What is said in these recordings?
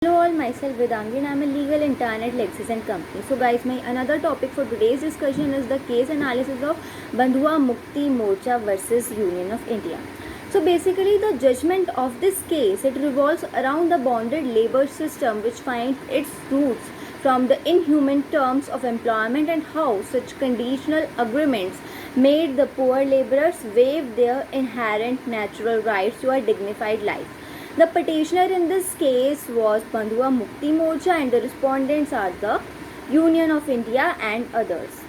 Hello all, myself Vedangi and I am a legal intern at Lexis and Company. So guys, my another topic for today's discussion is the case analysis of Bandhua Mukti Morcha versus Union of India. So basically the judgment of this case, it revolves around the bonded labor system which finds its roots from the inhuman terms of employment and how such conditional agreements made the poor laborers waive their inherent natural rights to a dignified life. The petitioner in this case was Bandhua Mukti Morcha and the respondents are the Union of India and others.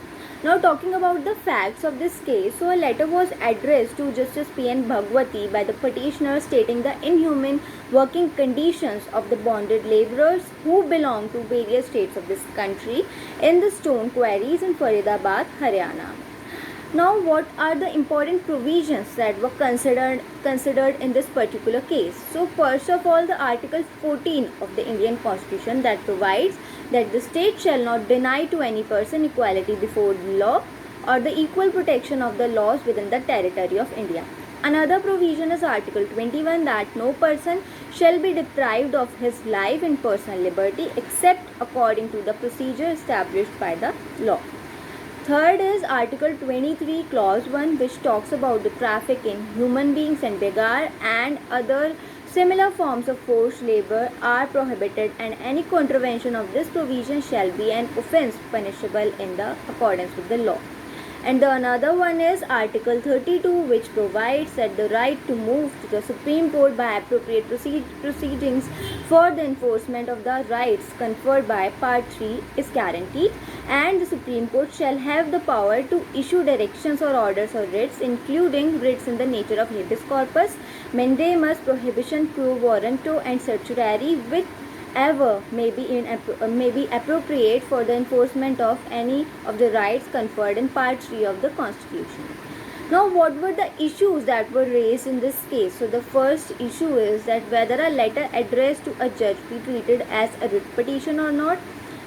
Now talking about the facts of this case, so a letter was addressed to Justice P.N. Bhagwati by the petitioner stating the inhuman working conditions of the bonded labourers who belong to various states of this country in the stone quarries in Faridabad, Haryana. Now, what are the important provisions that were considered in this particular case? So, first of all, the Article 14 of the Indian Constitution that provides that the state shall not deny to any person equality before the law or the equal protection of the laws within the territory of India. Another provision is Article 21 that no person shall be deprived of his life and personal liberty except according to the procedure established by the law. Third is Article 23 Clause 1 which talks about the traffic in human beings and begar and other similar forms of forced labor are prohibited and any contravention of this provision shall be an offence punishable in the accordance with the law. And the another one is Article 32 which provides that the right to move to the Supreme Court by appropriate proceedings for the enforcement of the rights conferred by Part 3 is guaranteed and the Supreme Court shall have the power to issue directions or orders or writs including writs in the nature of habeas corpus, mandamus, prohibition quo warranto and certiorari whichever may be appropriate for the enforcement of any of the rights conferred in Part 3 of the Constitution. Now, what were the issues that were raised in this case? So, the first issue is that whether a letter addressed to a judge be treated as a writ petition or not,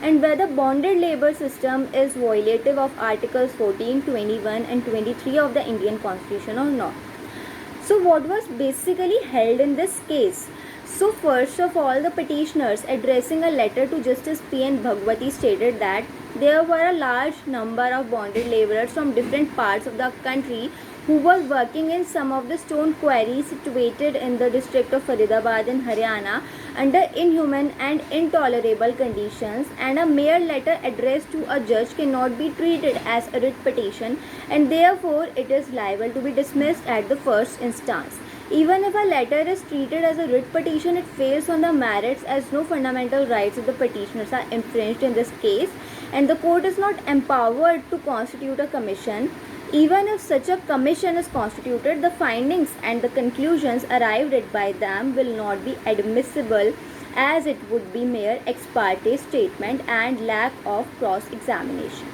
and whether bonded labor system is violative of Articles 14, 21 and 23 of the Indian Constitution or not. So, what was basically held in this case? So, first of all, the petitioners addressing a letter to Justice P.N. Bhagwati stated that there were a large number of bonded labourers from different parts of the country who were working in some of the stone quarries situated in the district of Faridabad in Haryana under inhuman and intolerable conditions, and a mere letter addressed to a judge cannot be treated as a writ petition and therefore it is liable to be dismissed at the first instance. Even if a letter is treated as a writ petition, it fails on the merits as no fundamental rights of the petitioners are infringed in this case and the court is not empowered to constitute a commission. Even if such a commission is constituted, the findings and the conclusions arrived at by them will not be admissible as it would be mere ex parte statement and lack of cross-examination.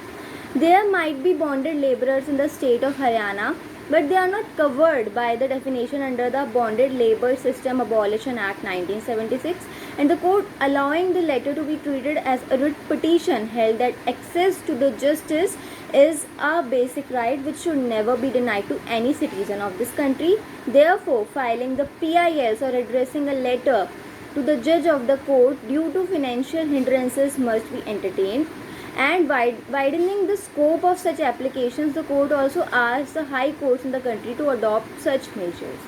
There might be bonded labourers in the state of Haryana, but they are not covered by the definition under the Bonded Labour System Abolition Act 1976, and the court allowing the letter to be treated as a writ petition held that access to the justice is a basic right which should never be denied to any citizen of this country. Therefore, filing the PILs or addressing a letter to the judge of the court due to financial hindrances must be entertained. And widening the scope of such applications, the court also asks the high courts in the country to adopt such measures.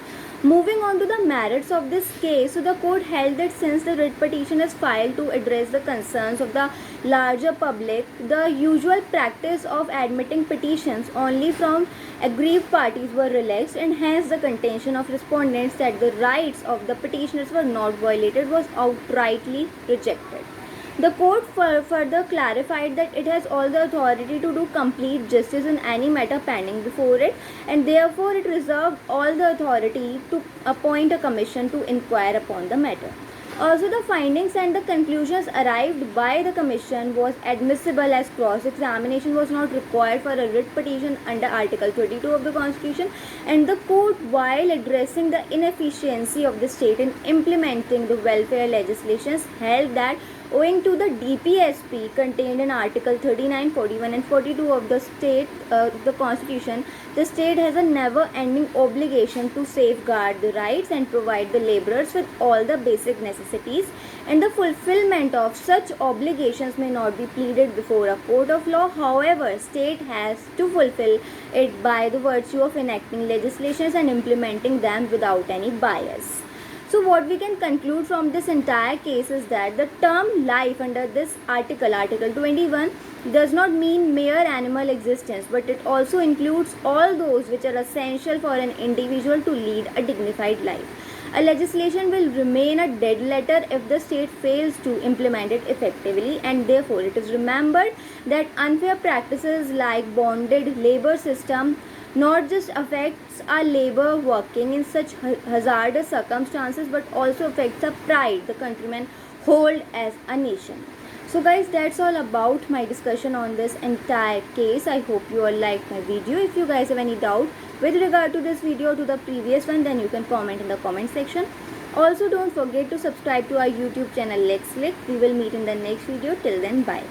Moving on to the merits of this case, so the court held that since the writ petition is filed to address the concerns of the larger public, the usual practice of admitting petitions only from aggrieved parties were relaxed, and hence the contention of respondents that the rights of the petitioners were not violated was outrightly rejected. The court further clarified that it has all the authority to do complete justice in any matter pending before it, and therefore it reserved all the authority to appoint a commission to inquire upon the matter. Also, the findings and the conclusions arrived by the commission was admissible as cross-examination was not required for a writ petition under Article 32 of the Constitution, and the court, while addressing the inefficiency of the state in implementing the welfare legislations, held that owing to the DPSP contained in Article 39, 41 and 42 of the Constitution, the state has a never-ending obligation to safeguard the rights and provide the laborers with all the basic necessities necessities, and the fulfillment of such obligations may not be pleaded before a court of law. However, state has to fulfill it by the virtue of enacting legislations and implementing them without any bias. So what we can conclude from this entire case is that the term life under this article, Article 21, does not mean mere animal existence, but it also includes all those which are essential for an individual to lead a dignified life. A legislation will remain a dead letter if the state fails to implement it effectively, and therefore it is remembered that unfair practices like bonded labor system not just affects our labor working in such hazardous circumstances, but also affects the pride the countrymen hold as a nation. So guys, that's all about my discussion on this entire case. I hope you all liked my video. If you guys have any doubt with regard to this video or to the previous one, then you can comment in the comment section. Also, don't forget to subscribe to our YouTube channel Let's Click. We will meet in the next video. Till then, bye.